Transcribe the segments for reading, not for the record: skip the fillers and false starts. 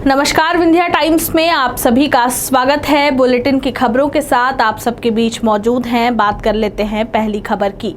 नमस्कार, विंध्या टाइम्स में आप सभी का स्वागत है। बुलेटिन की खबरों के साथ आप सबके बीच मौजूद हैं। बात कर लेते हैं पहली खबर की।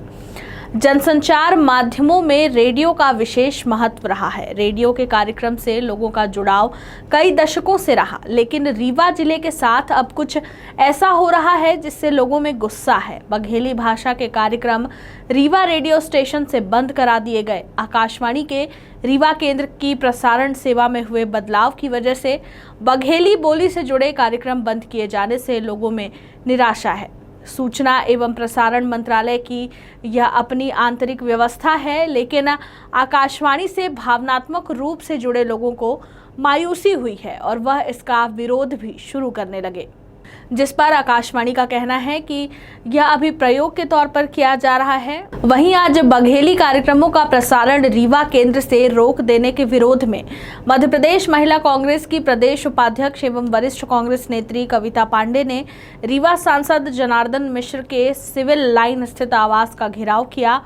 जनसंचार माध्यमों में रेडियो का विशेष महत्व रहा है। रेडियो के कार्यक्रम से लोगों का जुड़ाव कई दशकों से रहा, लेकिन रीवा जिले के साथ अब कुछ ऐसा हो रहा है जिससे लोगों में गुस्सा है। बघेली भाषा के कार्यक्रम रीवा रेडियो स्टेशन से बंद करा दिए गए। आकाशवाणी के रीवा केंद्र की प्रसारण सेवा में हुए बदलाव की वजह से बघेली बोली से जुड़े कार्यक्रम बंद किए जाने से लोगों में निराशा है। सूचना एवं प्रसारण मंत्रालय की यह अपनी आंतरिक व्यवस्था है, लेकिन आकाशवाणी से भावनात्मक रूप से जुड़े लोगों को मायूसी हुई है और वह इसका विरोध भी शुरू करने लगे, जिस पर आकाशवाणी का कहना है कि यह अभी प्रयोग के तौर पर किया जा रहा है। वहीं आज बघेली कार्यक्रमों का प्रसारण रीवा केंद्र से रोक देने के विरोध में मध्य प्रदेश महिला कांग्रेस की प्रदेश उपाध्यक्ष एवं वरिष्ठ कांग्रेस नेत्री कविता पांडे ने रीवा सांसद जनार्दन मिश्र के सिविल लाइन स्थित आवास का घेराव किया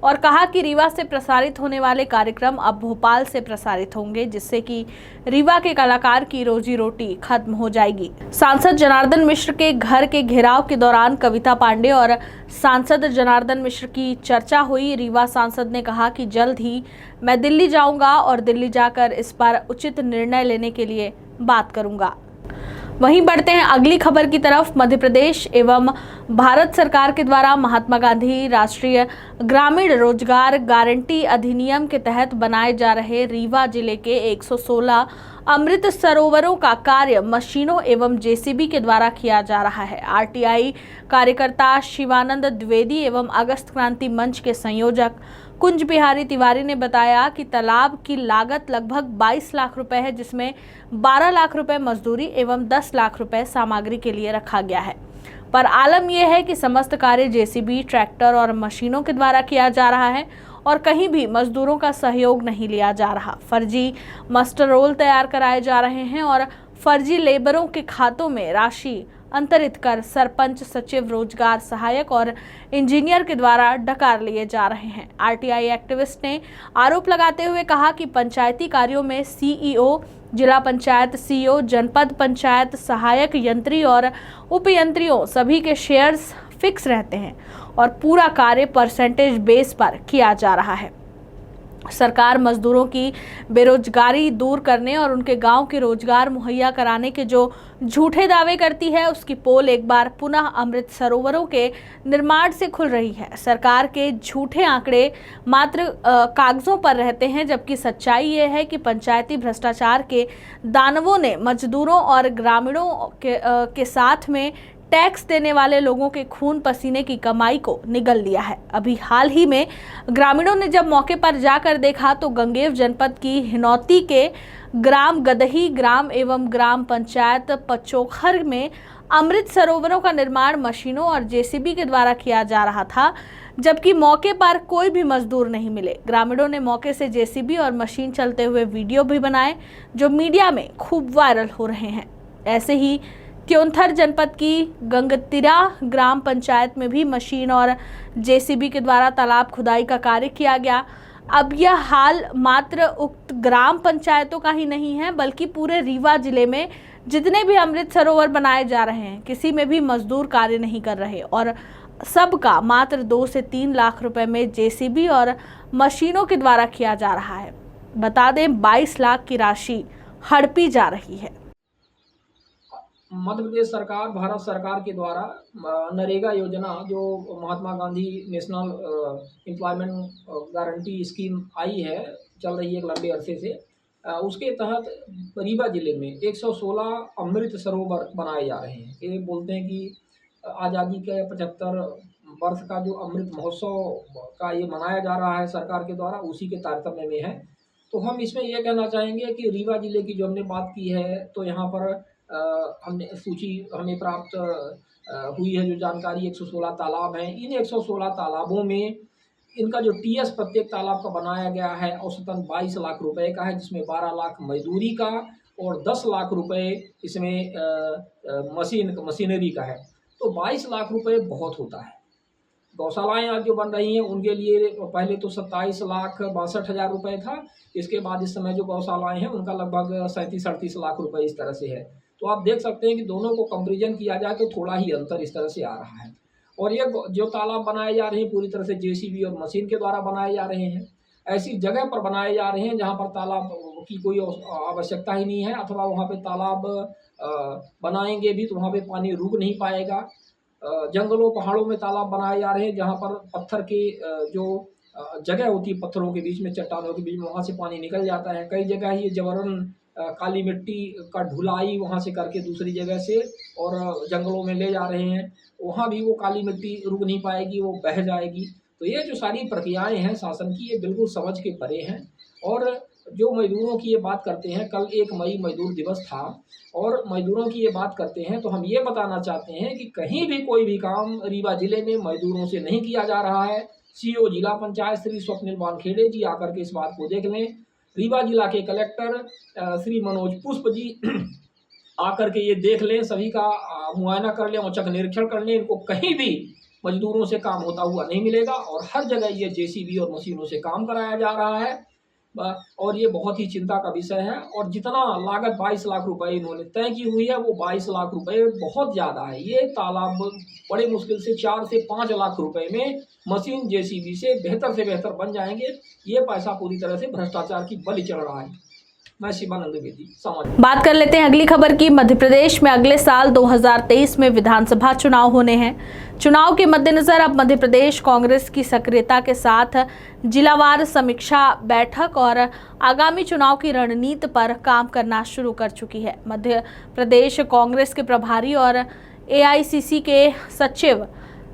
और कहा कि रीवा से प्रसारित होने वाले कार्यक्रम अब भोपाल से प्रसारित होंगे, जिससे कि रीवा के कलाकार की रोजी रोटी खत्म हो जाएगी। सांसद जनार्दन मिश्र के घर के घेराव के दौरान कविता पांडे और सांसद जनार्दन मिश्र की चर्चा हुई। रीवा सांसद ने कहा कि जल्द ही मैं दिल्ली जाऊंगा और दिल्ली जाकर इस पर उचित निर्णय लेने के लिए बात करूंगा। वहीं बढ़ते हैं अगली खबर की तरफ। मध्य प्रदेश एवं भारत सरकार के द्वारा महात्मा गांधी राष्ट्रीय ग्रामीण रोजगार गारंटी अधिनियम के तहत बनाए जा रहे रीवा जिले के 116 अमृत सरोवरों का कार्य मशीनों एवं जेसीबी के द्वारा किया जा रहा है। आरटीआई कार्यकर्ता शिवानंद द्विवेदी एवं अगस्त क्रांति मंच के संयोजक कुंज बिहारी तिवारी ने बताया कि तालाब की लागत लगभग 22 लाख रुपए है, जिसमें 12 लाख रुपए मजदूरी एवं 10 लाख रुपए सामग्री के लिए रखा गया है। पर आलम यह है कि समस्त कार्य जेसीबी, ट्रैक्टर और मशीनों के द्वारा किया जा रहा है और कहीं भी मजदूरों का सहयोग नहीं लिया जा रहा। फर्जी मास्टर रोल तैयार कराए जा रहे हैं और फर्जी लेबरों के खातों में राशि अंतरित कर सरपंच, सचिव, रोजगार सहायक और इंजीनियर के द्वारा डकार लिए जा रहे हैं। आरटीआई एक्टिविस्ट ने आरोप लगाते हुए कहा कि पंचायती कार्यों में सीईओ, जिला पंचायत सीईओ, जनपद पंचायत सहायक यंत्री और उपयंत्रियों सभी के शेयर्स फिक्स रहते हैं और पूरा कार्य परसेंटेज बेस पर किया जा रहा है। सरकार मजदूरों की बेरोजगारी दूर करने और उनके गांव के रोजगार मुहैया कराने के जो झूठे दावे करती है, उसकी पोल एक बार पुनः अमृत सरोवरों के निर्माण से खुल रही है। सरकार के झूठे आंकड़े मात्र कागजों पर रहते हैं, जबकि सच्चाई ये है कि पंचायती भ्रष्टाचार के दानवों ने मजदूरों और ग्रामीणों के साथ में टैक्स देने वाले लोगों के खून पसीने की कमाई को निगल लिया है। अभी हाल ही में ग्रामीणों ने जब मौके पर जाकर देखा तो गंगेव जनपद की हिनौती के ग्राम गदही ग्राम एवं ग्राम पंचायत पचोखर में अमृत सरोवरों का निर्माण मशीनों और जेसीबी के द्वारा किया जा रहा था, जबकि मौके पर कोई भी मजदूर नहीं मिले। ग्रामीणों ने मौके से जेसीबी और मशीन चलते हुए वीडियो भी बनाए, जो मीडिया में खूब वायरल हो रहे हैं। ऐसे ही त्योंथर जनपद की गंगतिरा ग्राम पंचायत में भी मशीन और जेसीबी के द्वारा तालाब खुदाई का कार्य किया गया। अब यह हाल मात्र उक्त ग्राम पंचायतों का ही नहीं है, बल्कि पूरे रीवा जिले में जितने भी अमृत सरोवर बनाए जा रहे हैं, किसी में भी मजदूर कार्य नहीं कर रहे और सबका मात्र 2 से 3 लाख रुपए में जेसीबी और मशीनों के द्वारा किया जा रहा है। बता दें, 22 लाख की राशि हड़पी जा रही है। मध्य प्रदेश सरकार, भारत सरकार के द्वारा नरेगा योजना, जो Mahatma Gandhi national employment guarantee scheme आई है, चल रही है एक लंबे अरसे से, उसके तहत रीवा जिले में 116 अमृत सरोवर बनाए जा रहे हैं। ये बोलते हैं कि आज़ादी के 75 वर्ष का जो अमृत महोत्सव का ये मनाया जा रहा है सरकार के द्वारा, उसी के तारतम्य में है। तो हम इसमें ये कहना चाहेंगे कि रीवा जिले की जो हमने बात की है, तो यहाँ पर हमने सूची हमें प्राप्त हुई है, जो जानकारी 116 तालाब हैं। इन 116 तालाबों में इनका जो टीएस प्रत्येक तालाब का बनाया गया है औसतन 22 लाख रुपए का है, जिसमें 12 लाख मजदूरी का और 10 लाख रुपए इसमें मशीनरी का है। तो 22 लाख रुपए बहुत होता है। गौशालाएं आज जो बन रही हैं उनके लिए पहले तो 27,62,000 रुपये था। इसके बाद इस समय जो गौशालाएं हैं उनका लगभग 37-38 लाख रुपए इस तरह से है। तो आप देख सकते हैं कि दोनों को कंपेरिजन किया जाए तो थोड़ा ही अंतर इस तरह से आ रहा है। और ये जो तालाब बनाए जा रहे हैं पूरी तरह से जेसीबी और मशीन के द्वारा बनाए जा रहे हैं। ऐसी जगह पर बनाए जा रहे हैं जहाँ पर तालाब की कोई आवश्यकता ही नहीं है, अथवा वहाँ पे तालाब बनाएंगे भी तो वहाँ पे पानी रुक नहीं पाएगा। जंगलों पहाड़ों में तालाब बनाए जा रहे हैं जहाँ पर पत्थर के जो जगह होती है, पत्थरों के बीच में, चट्टानों के बीच में, वहाँ से पानी निकल जाता है। कई जगह ये जबरन काली मिट्टी का ढुलाई वहाँ से करके दूसरी जगह से और जंगलों में ले जा रहे हैं। वहाँ भी वो काली मिट्टी रुक नहीं पाएगी, वो बह जाएगी। तो ये जो सारी प्रक्रियाएं हैं शासन की, ये बिल्कुल समझ के परे हैं। और जो मजदूरों की ये बात करते हैं, कल 1 मई मजदूर दिवस था और मजदूरों की ये बात करते हैं, तो हम ये बताना चाहते हैं कि कहीं भी कोई भी काम रीवा जिले में मजदूरों से नहीं किया जा रहा है। सीओ जिला पंचायत श्री स्वप्निल वानखेड़े जी आकर के इस बात को देख लें। रीवा जिला के कलेक्टर श्री मनोज पुष्प जी आकर के ये देख लें, सभी का मुआयना कर लें, औचक निरीक्षण कर लें। इनको कहीं भी मजदूरों से काम होता हुआ नहीं मिलेगा और हर जगह ये जेसीबी और मशीनों से काम कराया जा रहा है। और ये बहुत ही चिंता का विषय है। और जितना लागत 22 लाख रुपए इन्होंने तय की हुई है, वो 22 लाख रुपए बहुत ज़्यादा है। ये तालाब बड़े मुश्किल से 4 से 5 लाख रुपए में मशीन जेसीबी से बेहतर बन जाएंगे। ये पैसा पूरी तरह से भ्रष्टाचार की बलि चढ़ रहा है। मैं शिवानंद द्विवेदी, समाज। बात कर लेते हैं अगली खबर की। मध्य प्रदेश में अगले साल 2023 में विधानसभा चुनाव होने हैं। चुनाव के मद्देनजर अब मध्य प्रदेश कांग्रेस की सक्रियता के साथ जिलावार समीक्षा बैठक और आगामी चुनाव की रणनीति पर काम करना शुरू कर चुकी है। मध्य प्रदेश कांग्रेस के प्रभारी और एआईसीसी के सचिव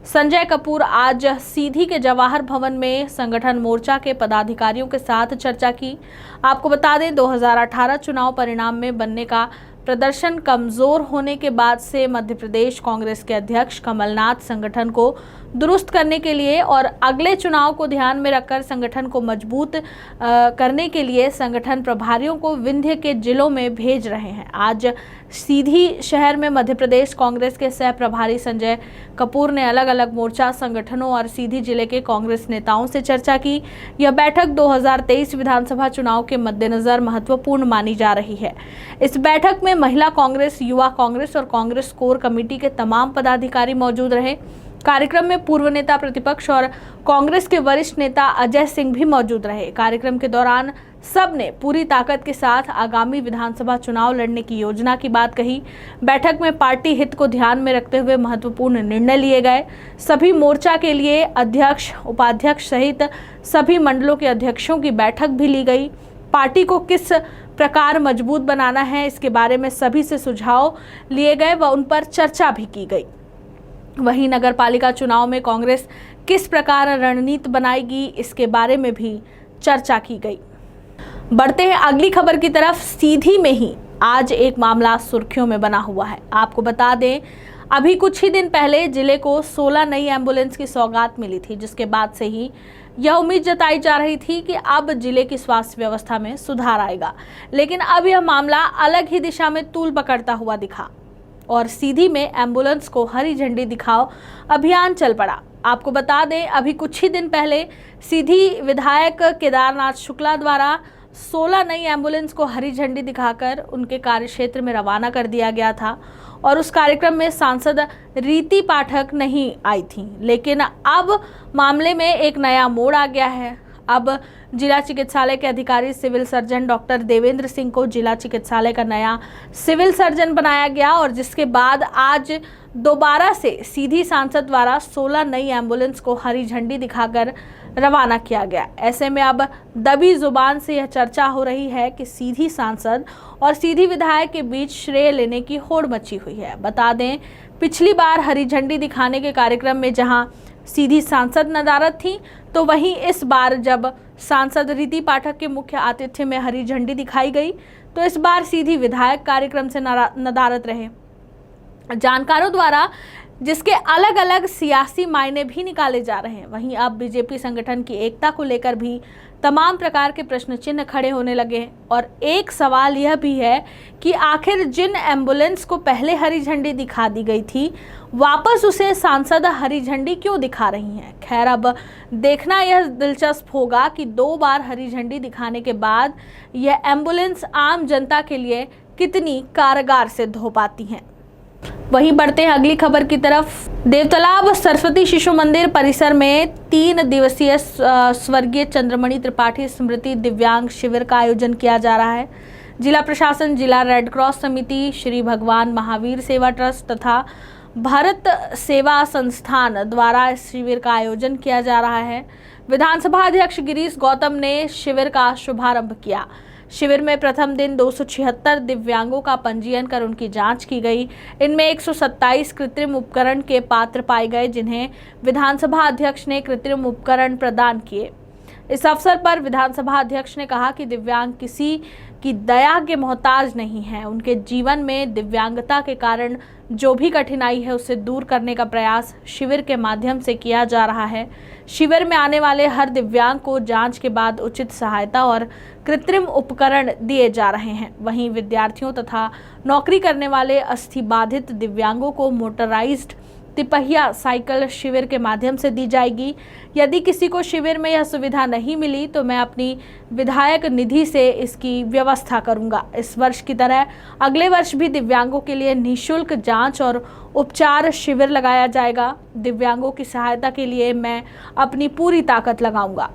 संजय कपूर आज सीधी के जवाहर भवन में संगठन मोर्चा के पदाधिकारियों के साथ चर्चा की। आपको बता दें, 2018 चुनाव परिणाम में बनने का प्रदर्शन कमजोर होने के बाद से मध्य प्रदेश कांग्रेस के अध्यक्ष कमलनाथ संगठन को दुरुस्त करने के लिए और अगले चुनाव को ध्यान में रखकर संगठन को मजबूत करने के लिए संगठन प्रभारियों को विंध्य के जिलों में भेज रहे हैं। आज सीधी शहर में मध्य प्रदेश कांग्रेस के सह प्रभारी संजय कपूर ने अलग अलग मोर्चा संगठनों और सीधी जिले के कांग्रेस नेताओं से चर्चा की। यह बैठक 2023 विधानसभा चुनाव के मद्देनजर महत्वपूर्ण मानी जा रही है। इस बैठक में महिला कांग्रेस, युवा कांग्रेस और कांग्रेस कोर कमेटी के तमाम पदाधिकारी मौजूद रहे। कार्यक्रम में पूर्व नेता प्रतिपक्ष और कांग्रेस के वरिष्ठ नेता अजय सिंह भी मौजूद रहे। कार्यक्रम के दौरान सबने पूरी ताकत के साथ आगामी विधानसभा चुनाव लड़ने की योजना की बात कही। बैठक में पार्टी हित को ध्यान में रखते हुए महत्वपूर्ण निर्णय लिए गए। सभी मोर्चा के लिए अध्यक्ष, उपाध्यक्ष सहित सभी मंडलों के अध्यक्षों की बैठक भी ली गई। पार्टी को किस प्रकार मजबूत बनाना है, इसके बारे में सभी से सुझाव लिए गए व उन पर चर्चा भी की गई। वहीं नगर पालिका चुनाव में कांग्रेस किस प्रकार रणनीति बनाएगी, इसके बारे में भी चर्चा की गई। बढ़ते हैं अगली खबर की तरफ। सीधी में ही आज एक मामला सुर्खियों में बना हुआ है। आपको बता दें, अभी कुछ ही दिन पहले जिले को 16 नई एम्बुलेंस की सौगात मिली थी, जिसके बाद से ही यह उम्मीद जताई जा रही थी कि अब जिले की स्वास्थ्य व्यवस्था में सुधार आएगा। लेकिन अब यह मामला अलग ही दिशा में तूल पकड़ता हुआ दिखा और सीधी में एम्बुलेंस को हरी झंडी दिखाओ अभियान चल पड़ा। आपको बता दें, अभी कुछ ही दिन पहले सीधी विधायक केदारनाथ शुक्ला द्वारा 16 नई एम्बुलेंस को हरी झंडी दिखाकर उनके कार्यक्षेत्र में रवाना कर दिया गया था और उस कार्यक्रम में सांसद रीति पाठक नहीं आई थी। लेकिन अब मामले में एक नया मोड़ आ गया है। अब जिला चिकित्सालय के अधिकारी civil surgeon doctor Devendra Singh को जिला चिकित्सालय का नया सिविल सर्जन बनाया गया और जिसके बाद आज दोबारा से सीधी सांसद द्वारा 16 नई एम्बुलेंस को हरी झंडी दिखाकर रवाना किया गया। ऐसे में अब दबी जुबान से यह चर्चा हो रही है कि सीधी सांसद और सीधी विधायक के बीच श्रेय लेने की होड़ मची हुई है। बता दें, पिछली बार हरी झंडी दिखाने के कार्यक्रम में जहां सीधी सांसद नदारत थी, तो वहीं इस बार जब सांसद रीति पाठक के मुख्य आतिथ्य में हरी झंडी दिखाई गई, तो इस बार सीधी विधायक कार्यक्रम से नदारत रहे। जानकारों द्वारा, जिसके अलग अलग सियासी मायने भी निकाले जा रहे हैं। वहीं अब बीजेपी संगठन की एकता को लेकर भी तमाम प्रकार के प्रश्न चिन्ह खड़े होने लगे हैं। और एक सवाल यह भी है कि आखिर जिन एम्बुलेंस को पहले हरी झंडी दिखा दी गई थी, वापस उसे सांसद हरी झंडी क्यों दिखा रही हैं। खैर, अब देखना यह दिलचस्प होगा कि 2 बार हरी झंडी दिखाने के बाद यह एम्बुलेंस आम जनता के लिए कितनी कारगर सिद्ध हो पाती हैं। वहीं बढ़ते हैं अगली खबर की तरफ। देवतालाब सरस्वती शिशु मंदिर परिसर में 3 दिवसीय स्वर्गीय चंद्रमणि त्रिपाठी स्मृति दिव्यांग शिविर का आयोजन किया जा रहा है। जिला प्रशासन, जिला रेड क्रॉस समिति, श्री भगवान महावीर सेवा ट्रस्ट तथा भारत सेवा संस्थान द्वारा इस शिविर का आयोजन किया जा रहा है। विधानसभा अध्यक्ष गिरीश गौतम ने शिविर का शुभारंभ किया। शिविर में प्रथम दिन 276 दिव्यांगों का पंजीयन कर उनकी जांच की गई। इनमें 127 कृत्रिम उपकरण के पात्र पाए गए, जिन्हें विधानसभा अध्यक्ष ने कृत्रिम उपकरण प्रदान किए। इस अवसर पर विधानसभा अध्यक्ष ने कहा कि दिव्यांग किसी की दया के मोहताज नहीं है। उनके जीवन में दिव्यांगता के कारण जो भी कठिनाई है उसे दूर करने का प्रयास शिविर के माध्यम से किया जा रहा है। शिविर में आने वाले हर दिव्यांग को जांच के बाद उचित सहायता और कृत्रिम उपकरण दिए जा रहे हैं। वहीं विद्यार्थियों तथा नौकरी करने वाले अस्थिबाधित दिव्यांगों को मोटराइज्ड तिपहिया साइकिल शिविर के माध्यम से दी जाएगी। यदि किसी को शिविर में यह सुविधा नहीं मिली तो मैं अपनी विधायक निधि से इसकी व्यवस्था करूंगा। इस वर्ष की तरह अगले वर्ष भी दिव्यांगों के लिए निःशुल्क जांच और उपचार शिविर लगाया जाएगा। दिव्यांगों की सहायता के लिए मैं अपनी पूरी ताकत लगाऊंगा।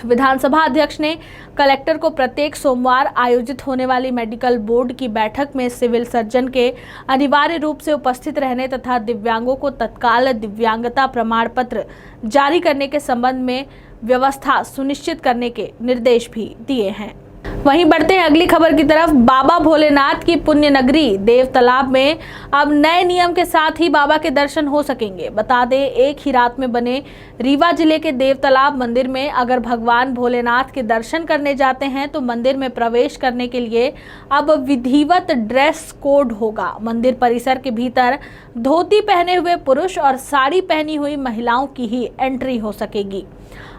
विधानसभा अध्यक्ष ने कलेक्टर को प्रत्येक सोमवार आयोजित होने वाली मेडिकल बोर्ड की बैठक में सिविल सर्जन के अनिवार्य रूप से उपस्थित रहने तथा दिव्यांगों को तत्काल दिव्यांगता प्रमाण पत्र जारी करने के संबंध में व्यवस्था सुनिश्चित करने के निर्देश भी दिए हैं। वहीं बढ़ते हैं अगली खबर की तरफ। बाबा भोलेनाथ की पुण्य नगरी देवतालाब में अब नए नियम के साथ ही बाबा के दर्शन हो सकेंगे। बता दें, एक ही रात में बने रीवा जिले के देवतालाब मंदिर में अगर भगवान भोलेनाथ के दर्शन करने जाते हैं तो मंदिर में प्रवेश करने के लिए अब विधिवत ड्रेस कोड होगा। मंदिर परिसर के भीतर धोती पहने हुए पुरुष और साड़ी पहनी हुई महिलाओं की ही एंट्री हो सकेगी।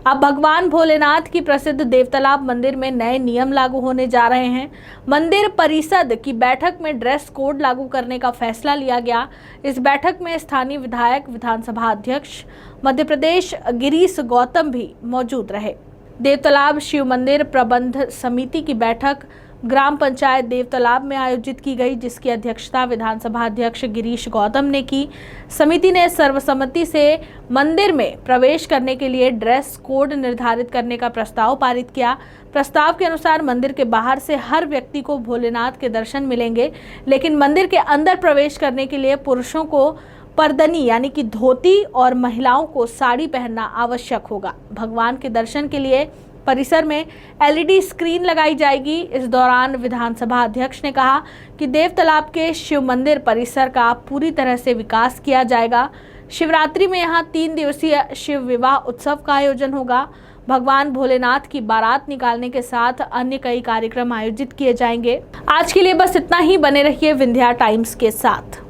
अब भगवान भोलेनाथ की प्रसिद्ध देवतालाब मंदिर में नए नियम लागू होने जा रहे हैं। मंदिर परिषद की बैठक में ड्रेस कोड लागू करने का फैसला लिया गया। इस बैठक में स्थानीय विधायक, विधानसभा अध्यक्ष मध्य प्रदेश गिरीश गौतम भी मौजूद रहे। देवतालाब शिव मंदिर प्रबंध समिति की बैठक ग्राम पंचायत देवतालाब में आयोजित की गई, जिसकी अध्यक्षता विधानसभा अध्यक्ष गिरीश गौतम ने की। समिति ने सर्वसम्मति से मंदिर में प्रवेश करने के लिए ड्रेस कोड निर्धारित करने का प्रस्ताव पारित किया। प्रस्ताव के अनुसार मंदिर के बाहर से हर व्यक्ति को भोलेनाथ के दर्शन मिलेंगे, लेकिन मंदिर के अंदर प्रवेश करने के लिए पुरुषों को परदनी यानी कि धोती और महिलाओं को साड़ी पहनना आवश्यक होगा। भगवान के दर्शन के लिए परिसर में LED स्क्रीन लगाई जाएगी। इस दौरान विधानसभा अध्यक्ष ने कहा कि देवतालाब के शिव मंदिर परिसर का पूरी तरह से विकास किया जाएगा। शिवरात्रि में यहाँ 3 दिवसीय शिव विवाह उत्सव का आयोजन होगा। भगवान भोलेनाथ की बारात निकालने के साथ अन्य कई कार्यक्रम आयोजित किए जाएंगे। आज के लिए बस इतना ही। बने रहिए विंध्या टाइम्स के साथ।